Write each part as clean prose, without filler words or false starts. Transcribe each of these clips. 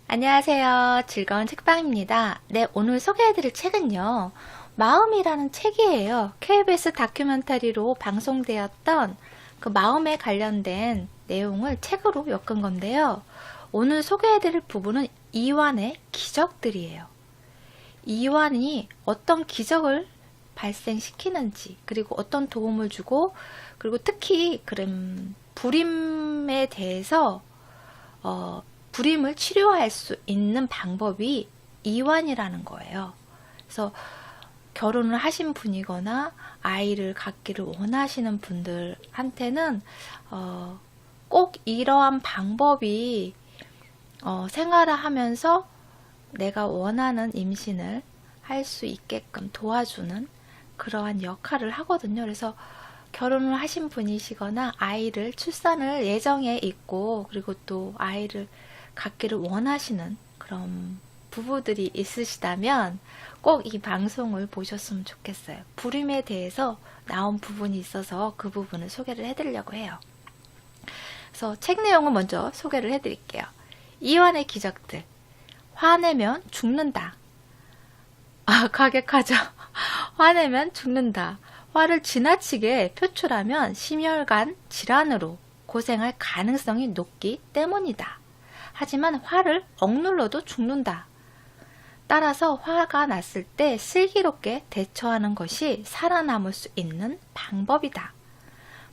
안녕하세요. 즐거운 책방입니다. 네, 오늘 소개해드릴 책은요. 마음이라는 책이에요. KBS 다큐멘터리로 방송되었던 그 마음에 관련된 내용을 책으로 엮은 건데요. 오늘 소개해드릴 부분은 이완의 기적들이에요. 이완이 어떤 기적을 발생시키는지, 그리고 어떤 도움을 주고, 그리고 특히 그런 불임에 대해서 불임을 치료할 수 있는 방법이 이완이라는 거예요. 그래서 결혼을 하신 분이거나 아이를 갖기를 원하시는 분들한테는 꼭 이러한 방법이 생활을 하면서 내가 원하는 임신을 할 수 있게끔 도와주는 그러한 역할을 하거든요. 그래서 결혼을 하신 분이시거나 아이를 출산을 예정에 있고, 그리고 또 아이를 갖기를 원하시는 그런 부부들이 있으시다면 꼭 이 방송을 보셨으면 좋겠어요. 불임에 대해서 나온 부분이 있어서 그 부분을 소개를 해드리려고 해요. 그래서 책 내용을 먼저 소개를 해드릴게요. 이완의 기적들. 화내면 죽는다. 과격하죠. 화내면 죽는다. 화를 지나치게 표출하면 심혈관 질환으로 고생할 가능성이 높기 때문이다. 하지만 화를 억눌러도 죽는다. 따라서 화가 났을 때 슬기롭게 대처하는 것이 살아남을 수 있는 방법이다.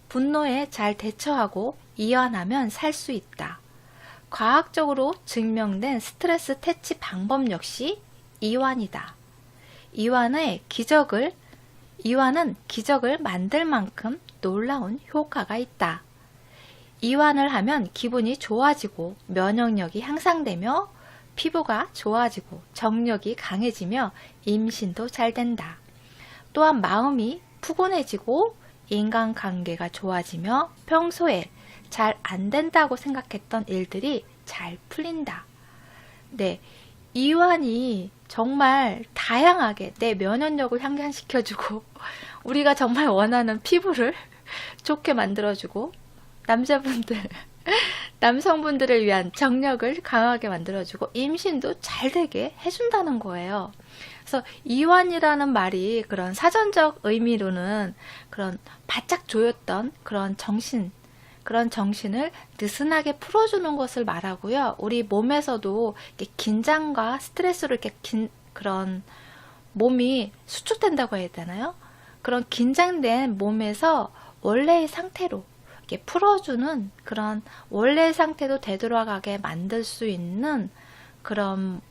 분노에 잘 대처하고 이완하면 살 수 있다. 과학적으로 증명된 스트레스 퇴치 방법 역시 이완이다. 이완은 기적을 만들 만큼 놀라운 효과가 있다. 이완을 하면 기분이 좋아지고 면역력이 향상되며 피부가 좋아지고 정력이 강해지며 임신도 잘 된다. 또한 마음이 푸근해지고 인간관계가 좋아지며 평소에 잘 안 된다고 생각했던 일들이 잘 풀린다. 네, 이완이 정말 다양하게 내 면역력을 향상시켜주고 우리가 정말 원하는 피부를 좋게 만들어주고 남성분들을 위한 정력을 강하게 만들어주고 임신도 잘 되게 해준다는 거예요. 그래서 이완이라는 말이 그런 사전적 의미로는 그런 바짝 조였던 그런 정신을 느슨하게 풀어주는 것을 말하고요. 우리 몸에서도 이렇게 긴장과 스트레스로 이렇게 그런 몸이 수축된다고 해야 되나요? 그런 긴장된 몸에서 원래의 상태로 이렇게 풀어주는 그런 원래 상태도 되돌아가게 만들 수 있는 그런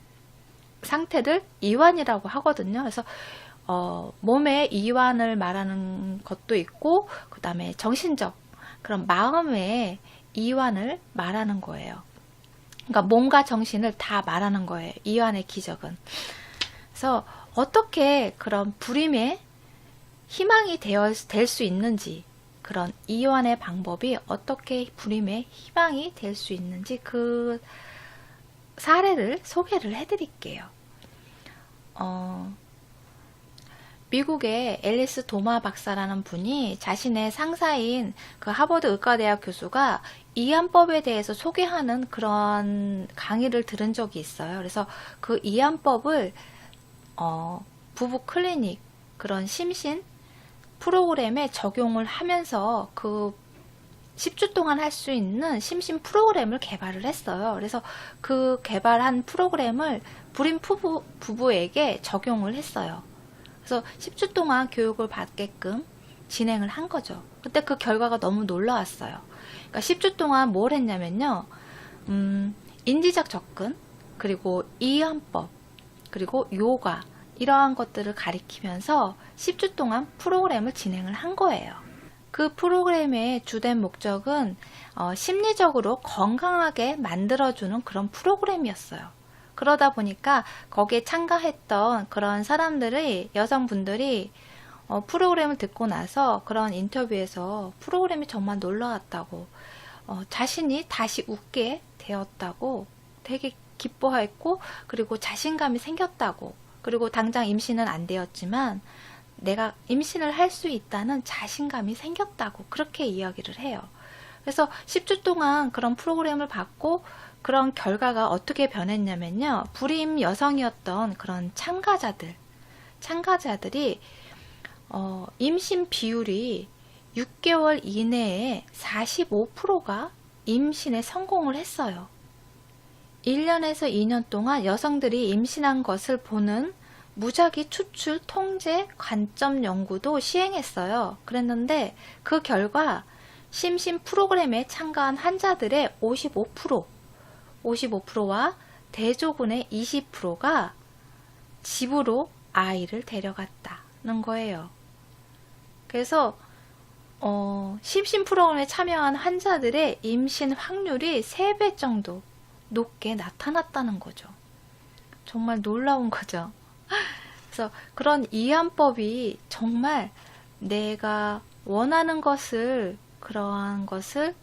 상태들 이완이라고 하거든요. 그래서 몸의 이완을 말하는 것도 있고, 그 다음에 정신적 그런 마음의 이완을 말하는 거예요. 그러니까 몸과 정신을 다 말하는 거예요. 이완의 기적은. 그래서 어떻게 그런 불임의 희망이 될 수 있는지, 그런 이완의 방법이 어떻게 불임의 희망이 될 수 있는지 그 사례를 소개를 해드릴게요. 미국의 앨리스 도마 박사라는 분이 자신의 상사인 그 하버드 의과대학 교수가 이완법에 대해서 소개하는 그런 강의를 들은 적이 있어요. 그래서 그 이완법을 부부 클리닉 그런 심신 프로그램에 적용을 하면서 그 10주 동안 할 수 있는 심신 프로그램을 개발을 했어요. 그래서 그 개발한 프로그램을 불임 부부에게 적용을 했어요. 그래서 10주 동안 교육을 받게끔 진행을 한 거죠. 그때 그 결과가 너무 놀라웠어요. 그러니까 10주 동안 뭘 했냐면요. 인지적 접근, 그리고 이완법, 그리고 요가 이러한 것들을 가리키면서 10주 동안 프로그램을 진행을 한 거예요. 그 프로그램의 주된 목적은 심리적으로 건강하게 만들어주는 그런 프로그램이었어요. 그러다 보니까 거기에 참가했던 그런 여성분들이 프로그램을 듣고 나서 그런 인터뷰에서 프로그램이 정말 놀라웠다고, 자신이 다시 웃게 되었다고 되게 기뻐했고, 그리고 자신감이 생겼다고, 그리고 당장 임신은 안 되었지만 내가 임신을 할 수 있다는 자신감이 생겼다고 그렇게 이야기를 해요. 그래서 10주 동안 그런 프로그램을 받고 그런 결과가 어떻게 변했냐면요. 불임 여성이었던 그런 참가자들이 임신 비율이 6개월 이내에 45%가 임신에 성공을 했어요. 1년에서 2년 동안 여성들이 임신한 것을 보는 무작위 추출 통제 관점 연구도 시행했어요. 그랬는데 그 결과 심신 프로그램에 참가한 환자들의 55%와 대조군의 20%가 집으로 아이를 데려갔다는 거예요. 그래서 심신 프로그램에 참여한 환자들의 임신 확률이 3배 정도 높게 나타났다는 거죠. 정말 놀라운 거죠. 그래서 그런 이완법이 정말 내가 원하는 것을, 그러한 것을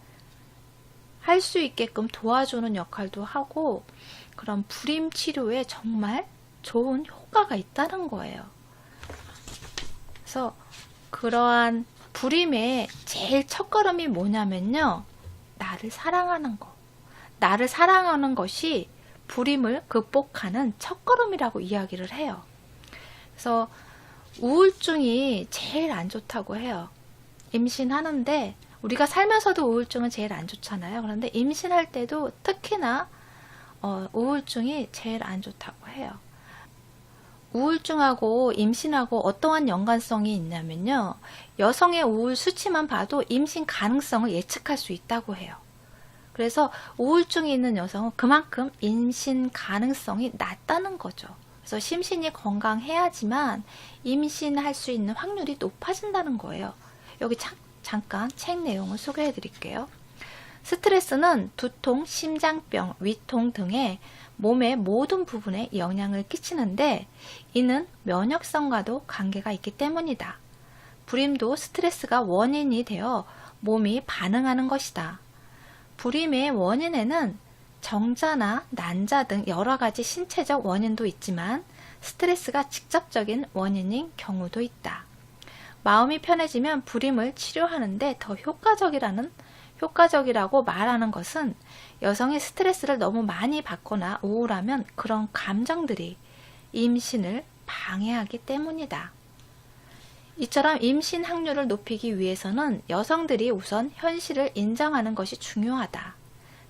할 수 있게끔 도와주는 역할도 하고, 그런 불임 치료에 정말 좋은 효과가 있다는 거예요. 그래서 그러한 불임의 제일 첫걸음이 뭐냐면요. 나를 사랑하는 거. 나를 사랑하는 것이 불임을 극복하는 첫걸음이라고 이야기를 해요. 그래서 우울증이 제일 안 좋다고 해요. 임신하는데 우리가 살면서도 우울증은 제일 안 좋잖아요. 그런데 임신할 때도 특히나 우울증이 제일 안 좋다고 해요. 우울증하고 임신하고 어떠한 연관성이 있냐면요. 여성의 우울 수치만 봐도 임신 가능성을 예측할 수 있다고 해요. 그래서 우울증이 있는 여성은 그만큼 임신 가능성이 낮다는 거죠. 그래서 심신이 건강해야지만 임신할 수 있는 확률이 높아진다는 거예요. 여기 잠깐 책 내용을 소개해 드릴게요. 스트레스는 두통, 심장병, 위통 등의 몸의 모든 부분에 영향을 끼치는데 이는 면역성과도 관계가 있기 때문이다. 불임도 스트레스가 원인이 되어 몸이 반응하는 것이다. 불임의 원인에는 정자나 난자 등 여러 가지 신체적 원인도 있지만 스트레스가 직접적인 원인인 경우도 있다. 마음이 편해지면 불임을 치료하는데 더 효과적이라고 말하는 것은 여성이 스트레스를 너무 많이 받거나 우울하면 그런 감정들이 임신을 방해하기 때문이다. 이처럼 임신 확률을 높이기 위해서는 여성들이 우선 현실을 인정하는 것이 중요하다.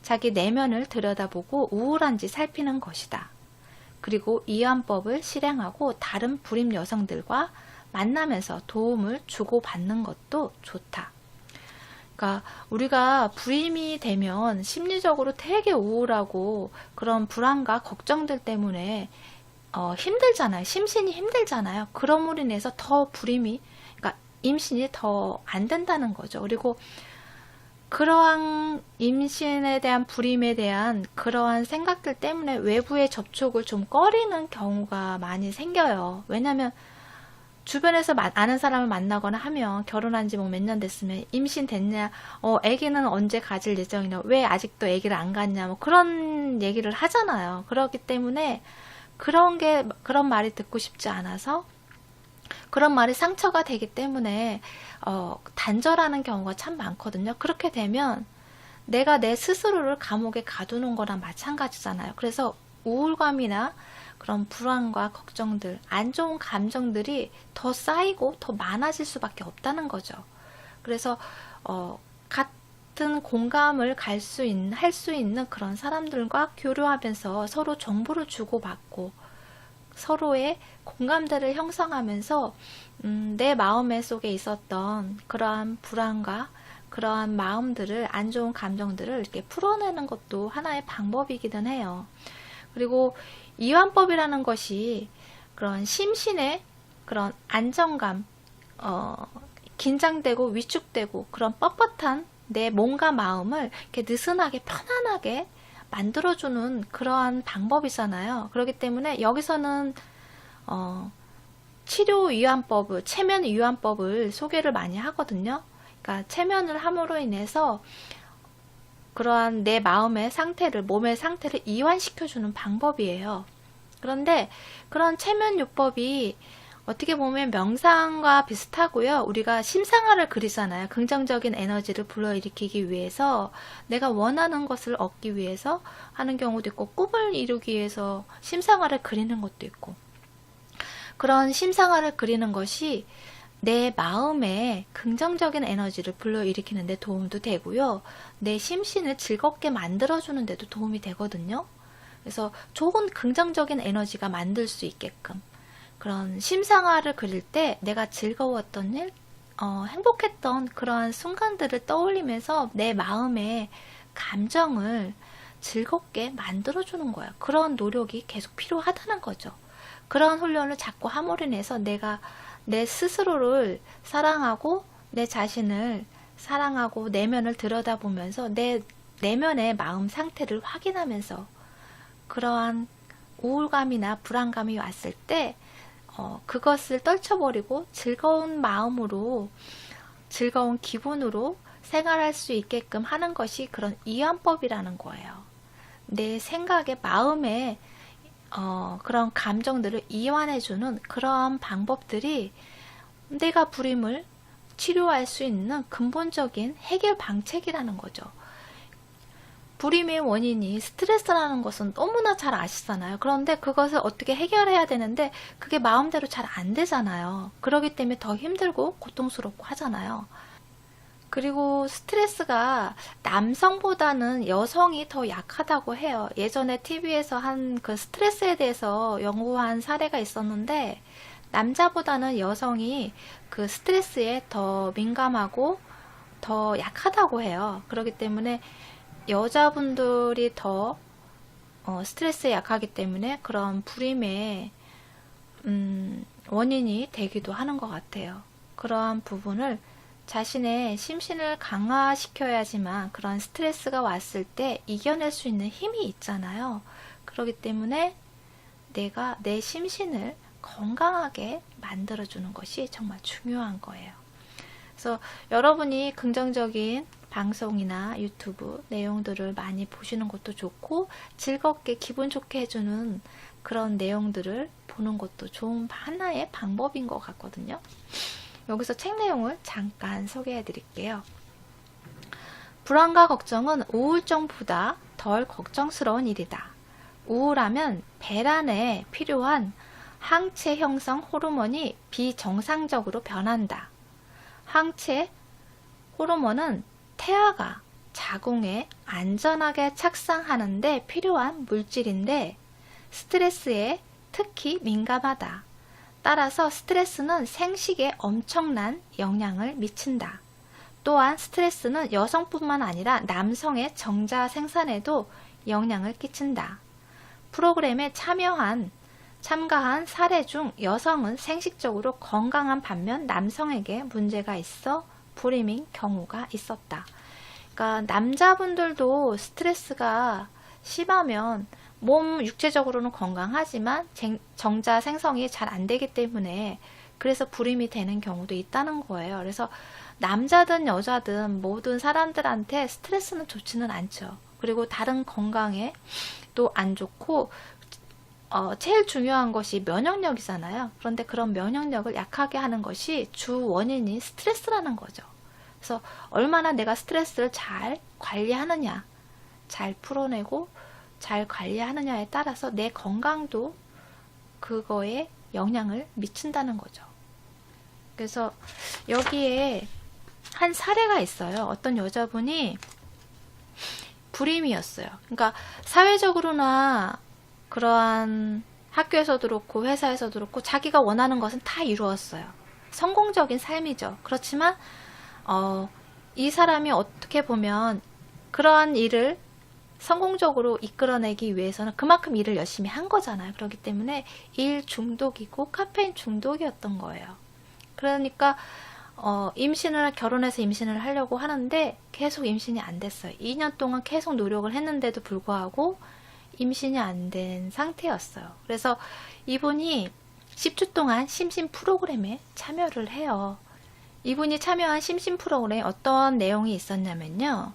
자기 내면을 들여다보고 우울한지 살피는 것이다. 그리고 이완법을 실행하고 다른 불임 여성들과 만나면서 도움을 주고받는 것도 좋다. 그러니까 우리가 불임이 되면 심리적으로 되게 우울하고 그런 불안과 걱정들 때문에 힘들잖아요. 심신이 힘들잖아요. 그럼으로 인해서 더 불임이, 그러니까 임신이 더 안 된다는 거죠. 그리고 그러한 임신에 대한 불임에 대한 그러한 생각들 때문에 외부의 접촉을 좀 꺼리는 경우가 많이 생겨요. 왜냐하면 주변에서 아는 사람을 만나거나 하면 결혼한 지 뭐 몇 년 됐으면 임신 됐냐, 아기는 언제 가질 예정이냐, 왜 아직도 아기를 안 갖냐, 뭐 그런 얘기를 하잖아요. 그렇기 때문에 그런 말이 듣고 싶지 않아서 그런 말이 상처가 되기 때문에 단절하는 경우가 참 많거든요. 그렇게 되면 내가 내 스스로를 감옥에 가두는 거랑 마찬가지잖아요. 그래서 우울감이나 그런 불안과 걱정들, 안 좋은 감정들이 더 쌓이고 더 많아질 수밖에 없다는 거죠. 그래서 같은 공감을 할 수 있는 그런 사람들과 교류하면서 서로 정보를 주고받고 서로의 공감대를 형성하면서 내 마음 속에 있었던 그러한 불안과 그러한 마음들을, 안 좋은 감정들을 이렇게 풀어내는 것도 하나의 방법이기는 해요. 그리고 이완법이라는 것이 그런 심신의 그런 안정감, 긴장되고 위축되고 그런 뻣뻣한 내 몸과 마음을 이렇게 느슨하게 편안하게 만들어주는 그러한 방법이잖아요. 그렇기 때문에 여기서는 치료 이완법을, 체면 이완법을 소개를 많이 하거든요. 그러니까 체면을 함으로 인해서 그러한 내 마음의 상태를, 몸의 상태를 이완시켜주는 방법이에요. 그런데 그런 체면요법이 어떻게 보면 명상과 비슷하고요. 우리가 심상화를 그리잖아요. 긍정적인 에너지를 불러일으키기 위해서, 내가 원하는 것을 얻기 위해서 하는 경우도 있고, 꿈을 이루기 위해서 심상화를 그리는 것도 있고, 그런 심상화를 그리는 것이 내 마음에 긍정적인 에너지를 불러일으키는 데 도움도 되고요. 내 심신을 즐겁게 만들어주는 데도 도움이 되거든요. 그래서 좋은 긍정적인 에너지가 만들 수 있게끔 그런 심상화를 그릴 때 내가 즐거웠던 일, 행복했던 그러한 순간들을 떠올리면서 내 마음의 감정을 즐겁게 만들어주는 거예요. 그런 노력이 계속 필요하다는 거죠. 그런 훈련을 자꾸 함으로 인해서 내가 내 스스로를 사랑하고 내 자신을 사랑하고 내면을 들여다보면서 내 내면의 마음 상태를 확인하면서 그러한 우울감이나 불안감이 왔을 때 그것을 떨쳐버리고 즐거운 마음으로 즐거운 기분으로 생활할 수 있게끔 하는 것이 그런 이완법이라는 거예요. 내 생각에 마음에 그런 감정들을 이완해주는 그러한 방법들이 내가 불임을 치료할 수 있는 근본적인 해결 방책이라는 거죠. 불임의 원인이 스트레스라는 것은 너무나 잘 아시잖아요. 그런데 그것을 어떻게 해결해야 되는데 그게 마음대로 잘 안 되잖아요. 그러기 때문에 더 힘들고 고통스럽고 하잖아요. 그리고 스트레스가 남성보다는 여성이 더 약하다고 해요. 예전에 TV에서 한 그 스트레스에 대해서 연구한 사례가 있었는데 남자보다는 여성이 그 스트레스에 더 민감하고 더 약하다고 해요. 그렇기 때문에 여자분들이 더 스트레스에 약하기 때문에 그런 불임의 원인이 되기도 하는 것 같아요. 그러한 부분을 자신의 심신을 강화시켜야지만 그런 스트레스가 왔을 때 이겨낼 수 있는 힘이 있잖아요. 그렇기 때문에 내가 내 심신을 건강하게 만들어주는 것이 정말 중요한 거예요. 그래서 여러분이 긍정적인 방송이나 유튜브 내용들을 많이 보시는 것도 좋고 즐겁게 기분 좋게 해주는 그런 내용들을 보는 것도 좋은 하나의 방법인 것 같거든요. 여기서 책 내용을 잠깐 소개해 드릴게요. 불안과 걱정은 우울증보다 덜 걱정스러운 일이다. 우울하면 배란에 필요한 항체 형성 호르몬이 비정상적으로 변한다. 항체 호르몬은 태아가 자궁에 안전하게 착상하는 데 필요한 물질인데 스트레스에 특히 민감하다. 따라서 스트레스는 생식에 엄청난 영향을 미친다. 또한 스트레스는 여성뿐만 아니라 남성의 정자 생산에도 영향을 끼친다. 프로그램에 참가한 사례 중 여성은 생식적으로 건강한 반면 남성에게 문제가 있어 불임인 경우가 있었다. 그러니까 남자분들도 스트레스가 심하면 몸 육체적으로는 건강하지만 정자 생성이 잘 안 되기 때문에 그래서 불임이 되는 경우도 있다는 거예요. 그래서 남자든 여자든 모든 사람들한테 스트레스는 좋지는 않죠. 그리고 다른 건강에 또 안 좋고 제일 중요한 것이 면역력이잖아요. 그런데 그런 면역력을 약하게 하는 것이 주 원인이 스트레스라는 거죠. 그래서 얼마나 내가 스트레스를 잘 관리하느냐, 잘 풀어내고 잘 관리하느냐에 따라서 내 건강도 그거에 영향을 미친다는 거죠. 그래서 여기에 한 사례가 있어요. 어떤 여자분이 불임이었어요. 그러니까 사회적으로나 그러한 학교에서도 그렇고 회사에서도 그렇고 자기가 원하는 것은 다 이루었어요. 성공적인 삶이죠. 그렇지만 이 사람이 어떻게 보면 그러한 일을 성공적으로 이끌어내기 위해서는 그만큼 일을 열심히 한 거잖아요. 그렇기 때문에 일 중독이고 카페인 중독이었던 거예요. 그러니까 결혼해서 임신을 하려고 하는데 계속 임신이 안 됐어요. 2년 동안 계속 노력을 했는데도 불구하고 임신이 안 된 상태였어요. 그래서 이분이 10주 동안 심신 프로그램에 참여를 해요. 이분이 참여한 심신 프로그램에 어떤 내용이 있었냐면요.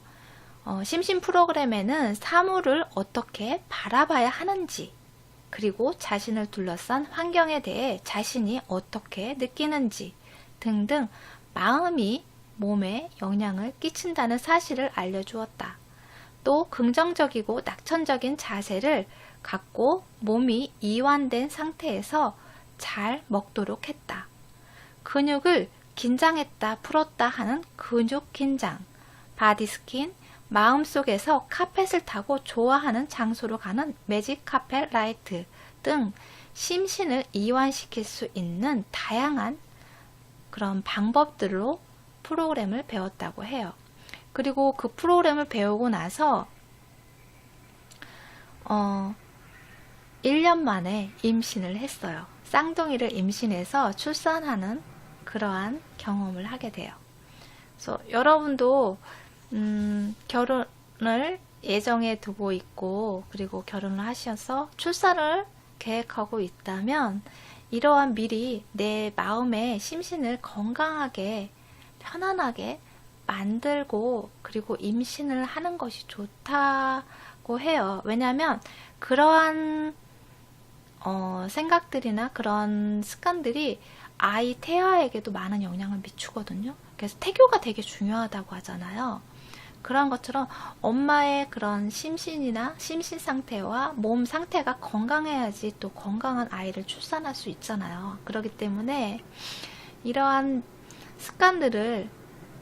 심신 프로그램에는 사물을 어떻게 바라봐야 하는지가 그리고 자신을 둘러싼 환경에 대해 자신이 어떻게 느끼는지 등등 마음이 몸에 영향을 끼친다는 사실을 알려주었다. 또 긍정적이고 낙천적인 자세를 갖고 몸이 이완된 상태에서 잘 먹도록 했다. 근육을 긴장했다 풀었다 하는 근육 긴장, 바디스킨, 마음속에서 카펫을 타고 좋아하는 장소로 가는 매직 카펫 라이트 등 심신을 이완시킬 수 있는 다양한 그런 방법들로 프로그램을 배웠다고 해요. 그리고 그 프로그램을 배우고 나서 1년 만에 임신을 했어요. 쌍둥이를 임신해서 출산하는 그러한 경험을 하게 돼요. 그래서 여러분도 결혼을 예정에 두고 있고 그리고 결혼을 하셔서 출산을 계획하고 있다면 이러한 미리 내 마음의 심신을 건강하게 편안하게 만들고 그리고 임신을 하는 것이 좋다고 해요. 왜냐하면 그러한 생각들이나 그런 습관들이 아이 태아에게도 많은 영향을 미치거든요. 그래서 태교가 되게 중요하다고 하잖아요. 그런 것처럼 엄마의 그런 심신이나 심신 상태와 몸 상태가 건강해야지 또 건강한 아이를 출산할 수 있잖아요. 그렇기 때문에 이러한 습관들을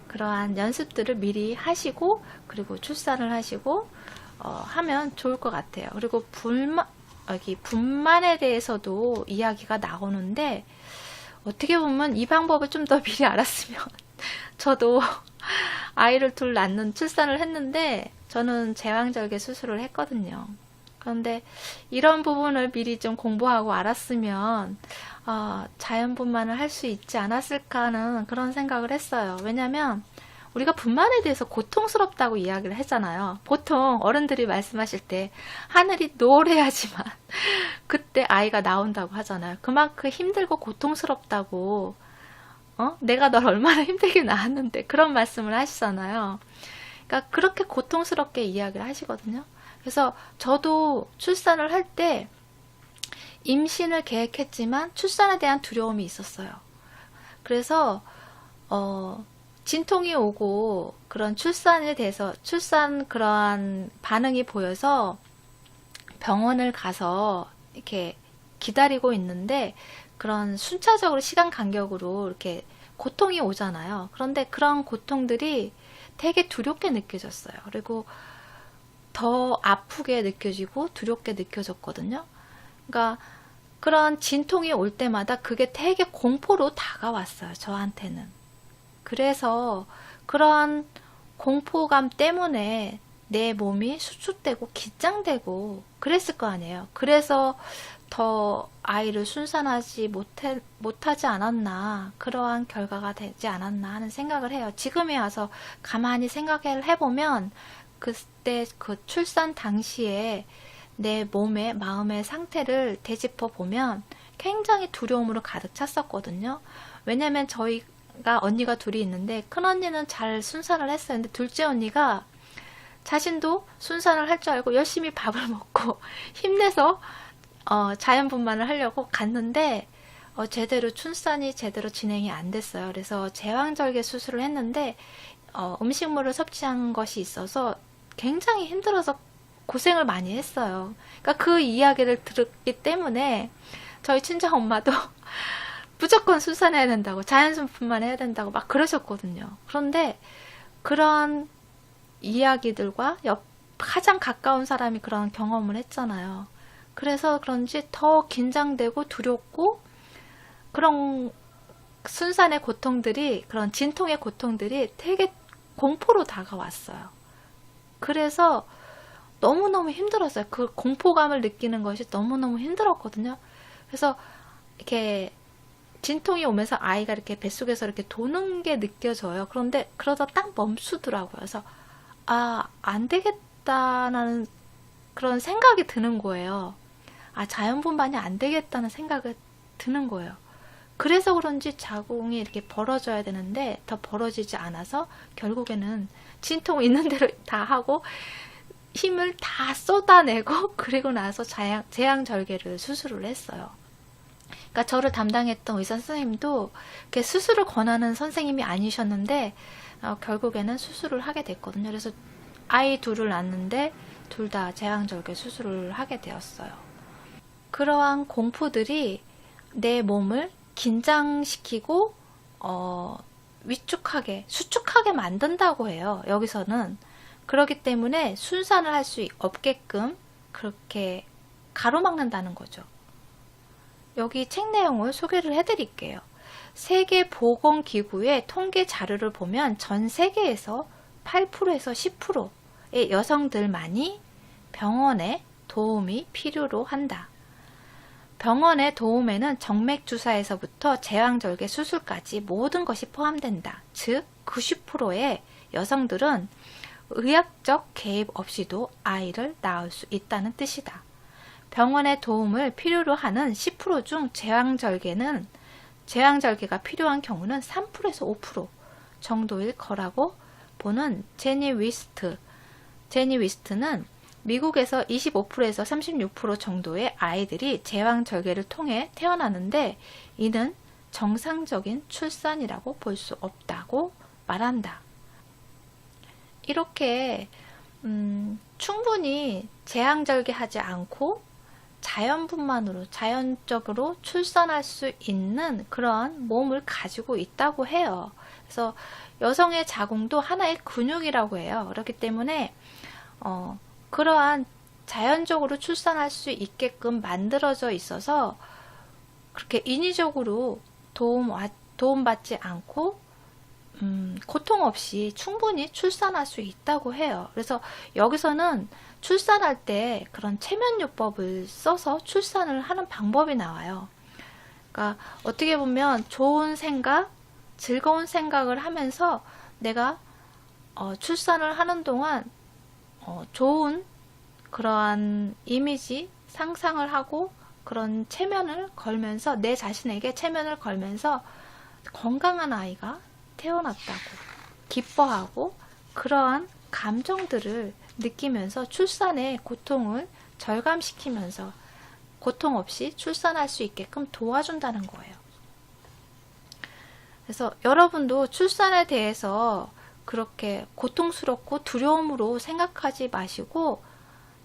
그러한 연습들을 미리 하시고 그리고 출산을 하시고 하면 좋을 것 같아요. 그리고 여기 분만에 대해서도 이야기가 나오는데 어떻게 보면 이 방법을 좀 더 미리 알았으면 저도 아이를 둘 낳는 출산을 했는데 저는 제왕절개 수술을 했거든요. 그런데 이런 부분을 미리 좀 공부하고 알았으면 자연분만을 할 수 있지 않았을까 하는 그런 생각을 했어요. 왜냐면 우리가 분만에 대해서 고통스럽다고 이야기를 했잖아요. 보통 어른들이 말씀하실 때 하늘이 노래하지만 그때 아이가 나온다고 하잖아요. 그만큼 힘들고 고통스럽다고 내가 널 얼마나 힘들게 낳았는데 그런 말씀을 하시잖아요. 그러니까 그렇게 고통스럽게 이야기를 하시거든요. 그래서 저도 출산을 할 때 임신을 계획했지만 출산에 대한 두려움이 있었어요. 그래서 진통이 오고 그런 출산에 대해서 출산 그러한 반응이 보여서 병원을 가서 이렇게 기다리고 있는데 그런 순차적으로 시간 간격으로 이렇게 고통이 오잖아요. 그런데 그런 고통들이 되게 두렵게 느껴졌어요. 그리고 더 아프게 느껴지고 두렵게 느껴졌거든요. 그러니까 그런 진통이 올 때마다 그게 되게 공포로 다가왔어요. 저한테는. 그래서 그런 공포감 때문에 내 몸이 수축되고 긴장되고 그랬을 거 아니에요. 그래서 더 아이를 순산하지 못하지 않았나, 그러한 결과가 되지 않았나 하는 생각을 해요. 지금에 와서 가만히 생각을 해보면 그때 그 출산 당시에 내 몸의 마음의 상태를 되짚어 보면 굉장히 두려움으로 가득 찼었거든요. 왜냐면 저희가 언니가 둘이 있는데 큰 언니는 잘 순산을 했어요. 근데 둘째 언니가 자신도 순산을 할 줄 알고 열심히 밥을 먹고 힘내서 자연분만을 하려고 갔는데 제대로 출산이 제대로 진행이 안 됐어요. 그래서 제왕절개 수술을 했는데 음식물을 섭취한 것이 있어서 굉장히 힘들어서 고생을 많이 했어요. 그러니까 그 이야기를 들었기 때문에 저희 친정 엄마도 무조건 순산해야 된다고, 자연분만 해야 된다고 막 그러셨거든요. 그런데 그런 이야기들과 가장 가까운 사람이 그런 경험을 했잖아요. 그래서 그런지 더 긴장되고 두렵고 그런 순산의 고통들이, 그런 진통의 고통들이 되게 공포로 다가왔어요. 그래서 너무너무 힘들었어요. 그 공포감을 느끼는 것이 너무너무 힘들었거든요. 그래서 이렇게 진통이 오면서 아이가 이렇게 뱃속에서 이렇게 도는 게 느껴져요. 그런데 그러다 딱 멈추더라고요. 그래서 안 되겠다라는 그런 생각이 드는 거예요. 자연분만이 안 되겠다는 생각이 드는 거예요. 그래서 그런지 자궁이 이렇게 벌어져야 되는데 더 벌어지지 않아서 결국에는 진통 있는 대로 다 하고 힘을 다 쏟아내고 그리고 나서 제왕절개를 수술을 했어요. 그러니까 저를 담당했던 의사 선생님도 이렇게 수술을 권하는 선생님이 아니셨는데 결국에는 수술을 하게 됐거든요. 그래서 아이 둘을 낳았는데 둘 다 제왕절개 수술을 하게 되었어요. 그러한 공포들이 내 몸을 긴장시키고 위축하게, 수축하게 만든다고 해요. 여기서는. 그렇기 때문에 순산을 할 수 없게끔 그렇게 가로막는다는 거죠. 여기 책 내용을 소개를 해드릴게요. 세계보건기구의 통계 자료를 보면 전 세계에서 8%에서 10%의 여성들만이 병원의 도움이 필요로 한다. 병원의 도움에는 정맥주사에서부터 제왕절개 수술까지 모든 것이 포함된다. 즉 90%의 여성들은 의학적 개입 없이도 아이를 낳을 수 있다는 뜻이다. 병원의 도움을 필요로 하는 10% 중 제왕절개가 필요한 경우는 3%에서 5% 정도일 거라고 보는 제니 위스트는 미국에서 25%에서 36% 정도의 아이들이 제왕절개를 통해 태어나는데 이는 정상적인 출산이라고 볼 수 없다고 말한다. 이렇게 충분히 제왕절개하지 않고 자연분만으로 자연적으로 출산할 수 있는 그런 몸을 가지고 있다고 해요. 그래서 여성의 자궁도 하나의 근육이라고 해요. 그렇기 때문에 그러한 자연적으로 출산할 수 있게끔 만들어져 있어서 그렇게 인위적으로 도움받지 않고 고통 없이 충분히 출산할 수 있다고 해요. 그래서 여기서는 출산할 때 그런 체면요법을 써서 출산을 하는 방법이 나와요. 그러니까 어떻게 보면 좋은 생각, 즐거운 생각을 하면서 내가 출산을 하는 동안 좋은 그러한 이미지 상상을 하고 그런 체면을 걸면서 내 자신에게 체면을 걸면서 건강한 아이가 태어났다고 기뻐하고 그러한 감정들을 느끼면서 출산의 고통을 절감시키면서 고통 없이 출산할 수 있게끔 도와준다는 거예요. 그래서 여러분도 출산에 대해서 그렇게 고통스럽고 두려움으로 생각하지 마시고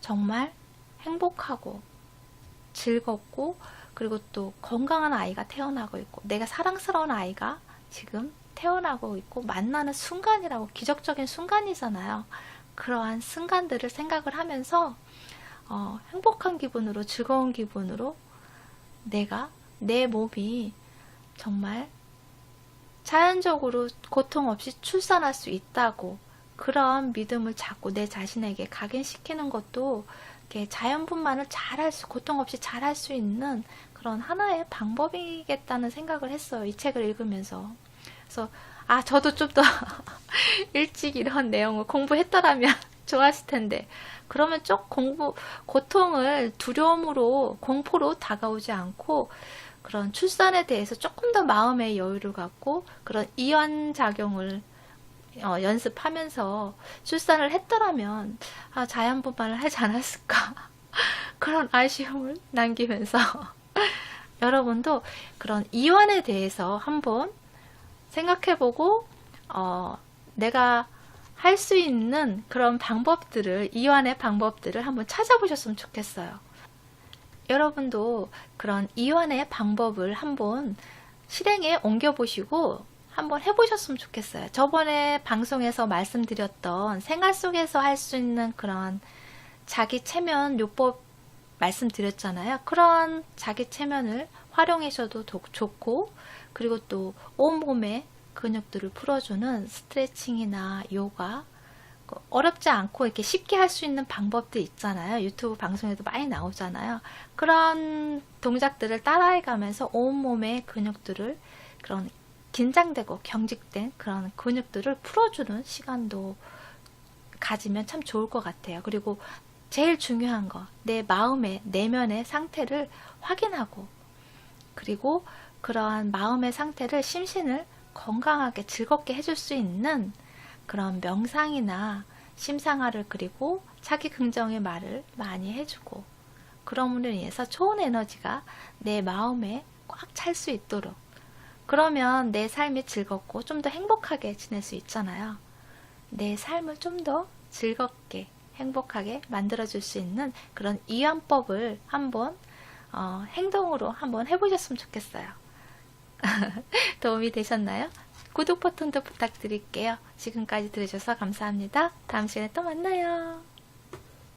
정말 행복하고 즐겁고 그리고 또 건강한 아이가 태어나고 있고 내가 사랑스러운 아이가 지금 태어나고 있고 만나는 순간이라고 기적적인 순간이잖아요. 그러한 순간들을 생각을 하면서 행복한 기분으로 즐거운 기분으로 내 몸이 정말 자연적으로 고통 없이 출산할 수 있다고 그런 믿음을 자꾸 내 자신에게 각인시키는 것도 이렇게 자연분만을 고통 없이 잘할 수 있는 그런 하나의 방법이겠다는 생각을 했어요. 이 책을 읽으면서. 그래서 저도 좀 더 일찍 이런 내용을 공부했더라면 좋았을 텐데 그러면 고통을 두려움으로 공포로 다가오지 않고 그런 출산에 대해서 조금 더 마음의 여유를 갖고 그런 이완작용을 연습하면서 출산을 했더라면 자연분만을 하지 않았을까 그런 아쉬움을 남기면서 여러분도 그런 이완에 대해서 한번 생각해보고 내가 할 수 있는 그런 이완의 방법들을 한번 찾아보셨으면 좋겠어요. 여러분도 그런 이완의 방법을 한번 실행에 옮겨보시고 한번 해보셨으면 좋겠어요. 저번에 방송에서 말씀드렸던 생활 속에서 할 수 있는 그런 자기 체면 요법 말씀드렸잖아요. 그런 자기 체면을 활용하셔도 좋고 그리고 또 온몸의 근육들을 풀어주는 스트레칭이나 요가 어렵지 않고 이렇게 쉽게 할 수 있는 방법들 있잖아요. 유튜브 방송에도 많이 나오잖아요. 그런 동작들을 따라해가면서 온몸의 근육들을 그런 긴장되고 경직된 그런 근육들을 풀어주는 시간도 가지면 참 좋을 것 같아요. 그리고 제일 중요한 거, 내 마음의 내면의 상태를 확인하고 그리고 그러한 마음의 상태를 심신을 건강하게 즐겁게 해줄 수 있는 그런 명상이나 심상화를 그리고 자기 긍정의 말을 많이 해주고, 그럼으로 인해서 좋은 에너지가 내 마음에 꽉 찰 수 있도록, 그러면 내 삶이 즐겁고 좀 더 행복하게 지낼 수 있잖아요. 내 삶을 좀 더 즐겁게 행복하게 만들어줄 수 있는 그런 이완법을 한번 행동으로 한번 해보셨으면 좋겠어요. 도움이 되셨나요? 구독 버튼도 부탁드릴게요. 지금까지 들으셔서 감사합니다. 다음 시간에 또 만나요.